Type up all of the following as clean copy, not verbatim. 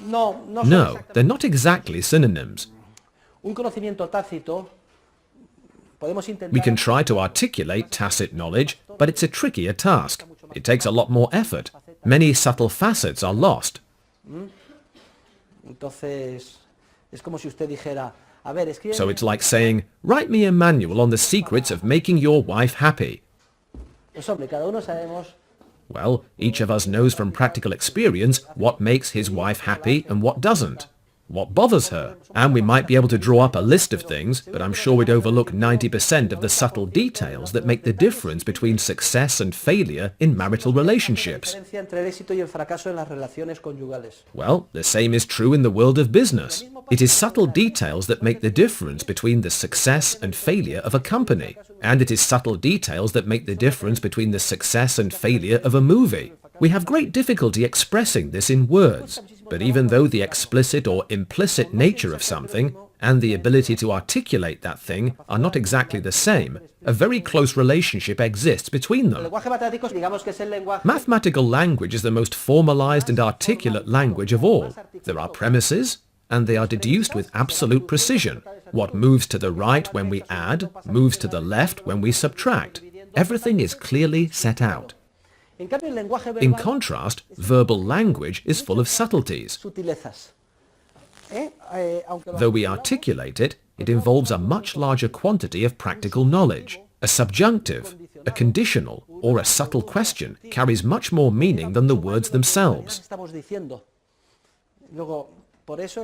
No, they're not exactly synonyms. Un conocimiento tácito, podemos intentar... We can try to articulate tacit knowledge, but it's a trickier task. It takes a lot more effort. Many subtle facets are lost. Entonces, es como si usted dijera, a ver, escribe... So it's like saying, write me a manual on the secrets of making your wife happy. Pues hombre, cada uno sabemos... Well, each of us knows from practical experience what makes his wife happy and what doesn't, what bothers her, and we might be able to draw up a list of things, but I'm sure we'd overlook 90% of the subtle details that make the difference between success and failure in marital relationships. Well, the same is true in the world of business. It is subtle details that make the difference between the success and failure of a company, and it is subtle details that make the difference between the success and failure of a movie. We have great difficulty expressing this in words, but even though the explicit or implicit nature of something and the ability to articulate that thing are not exactly the same, a very close relationship exists between them. Mathematical language is the most formalized and articulate language of all. There are premises, and they are deduced with absolute precision. What moves to the right when we add, moves to the left when we subtract. Everything is clearly set out. In contrast, verbal language is full of subtleties. Though we articulate it, it involves a much larger quantity of practical knowledge. A subjunctive, a conditional, or a subtle question carries much more meaning than the words themselves.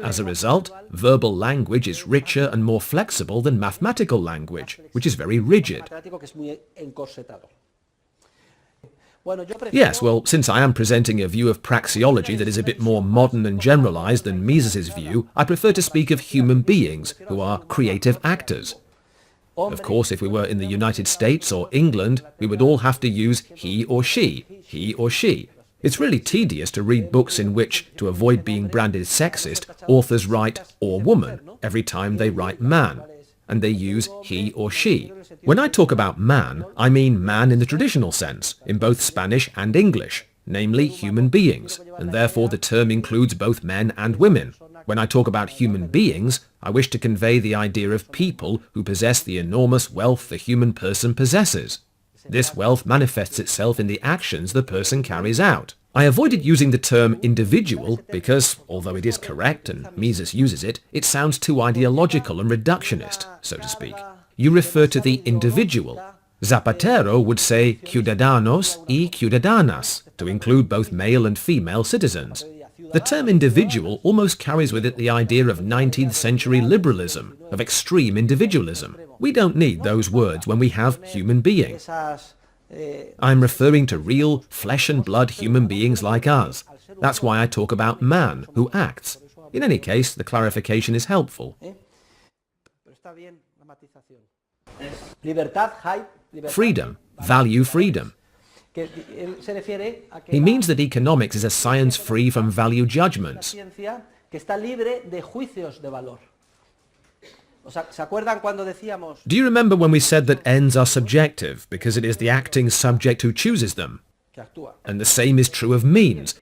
As a result, verbal language is richer and more flexible than mathematical language, which is very rigid. Yes, well, since I am presenting a view of praxeology that is a bit more modern and generalized than Mises's view, I prefer to speak of human beings who are creative actors. Of course, if we were in the United States or England, we would all have to use he or she, he or she. It's really tedious to read books in which, to avoid being branded sexist, authors write or woman every time they write man, and they use he or she. When I talk about man, I mean man in the traditional sense, in both Spanish and English, namely human beings, and therefore the term includes both men and women. When I talk about human beings, I wish to convey the idea of people who possess the enormous wealth the human person possesses. This wealth manifests itself in the actions the person carries out. I avoided using the term individual because, although it is correct and Mises uses it, it sounds too ideological and reductionist, so to speak. You refer to the individual. Zapatero would say ciudadanos y ciudadanas, to include both male and female citizens. The term individual almost carries with it the idea of 19th century liberalism, of extreme individualism. We don't need those words when we have human being. I'm referring to real, flesh and blood human beings like us. That's why I talk about man, who acts. In any case, the clarification is helpful. Freedom. Value freedom. He means that economics is a science free from value judgments. Do you remember when we said that ends are subjective because it is the acting subject who chooses them? And the same is true of means,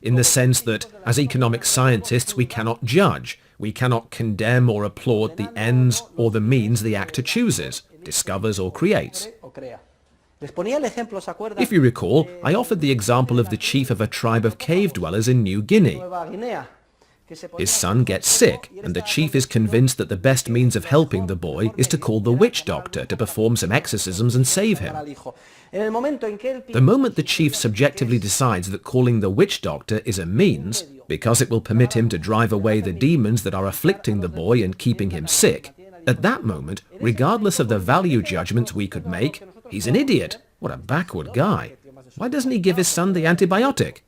in the sense that, as economic scientists, we cannot judge, we cannot condemn or applaud the ends or the means the actor chooses, discovers or creates. If you recall, I offered the example of the chief of a tribe of cave dwellers in New Guinea. His son gets sick, and the chief is convinced that the best means of helping the boy is to call the witch doctor to perform some exorcisms and save him. The moment the chief subjectively decides that calling the witch doctor is a means, because it will permit him to drive away the demons that are afflicting the boy and keeping him sick, at that moment, regardless of the value judgments we could make, he's an idiot. What a backward guy. Why doesn't he give his son the antibiotic?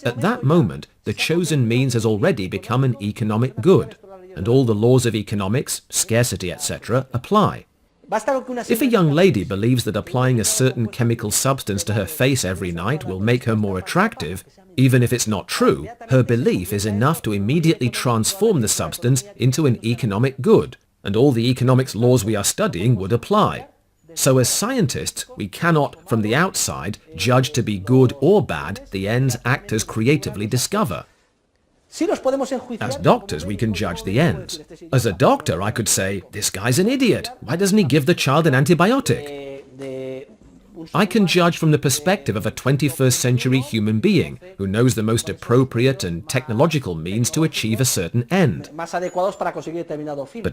At that moment, the chosen means has already become an economic good, and all the laws of economics, scarcity, etc. apply. If a young lady believes that applying a certain chemical substance to her face every night will make her more attractive, even if it's not true, her belief is enough to immediately transform the substance into an economic good, and all the economics laws we are studying would apply. So as scientists, we cannot, from the outside, judge to be good or bad the ends actors creatively discover. As doctors, we can judge the ends. As a doctor, I could say, this guy's an idiot. Why doesn't he give the child an antibiotic? I can judge from the perspective of a 21st century human being who knows the most appropriate and technological means to achieve a certain end. But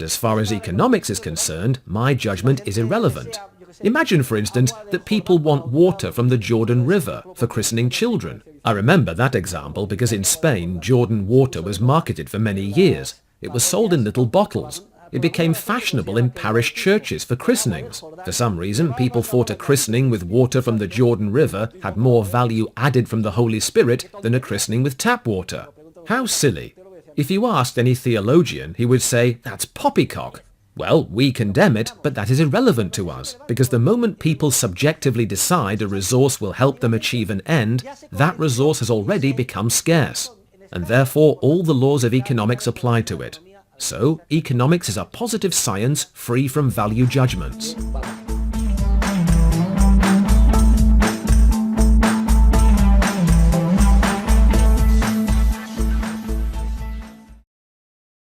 as far as economics is concerned, my judgment is irrelevant. Imagine, for instance, that people want water from the Jordan River for christening children. I remember that example because in Spain, Jordan water was marketed for many years. It was sold in little bottles. It became fashionable in parish churches for christenings. For some reason, people thought a christening with water from the Jordan River had more value added from the Holy Spirit than a christening with tap water. How silly. If you asked any theologian, he would say, that's poppycock. Well, we condemn it, but that is irrelevant to us, because the moment people subjectively decide a resource will help them achieve an end, that resource has already become scarce, and therefore all the laws of economics apply to it. So, economics is a positive science free from value judgments.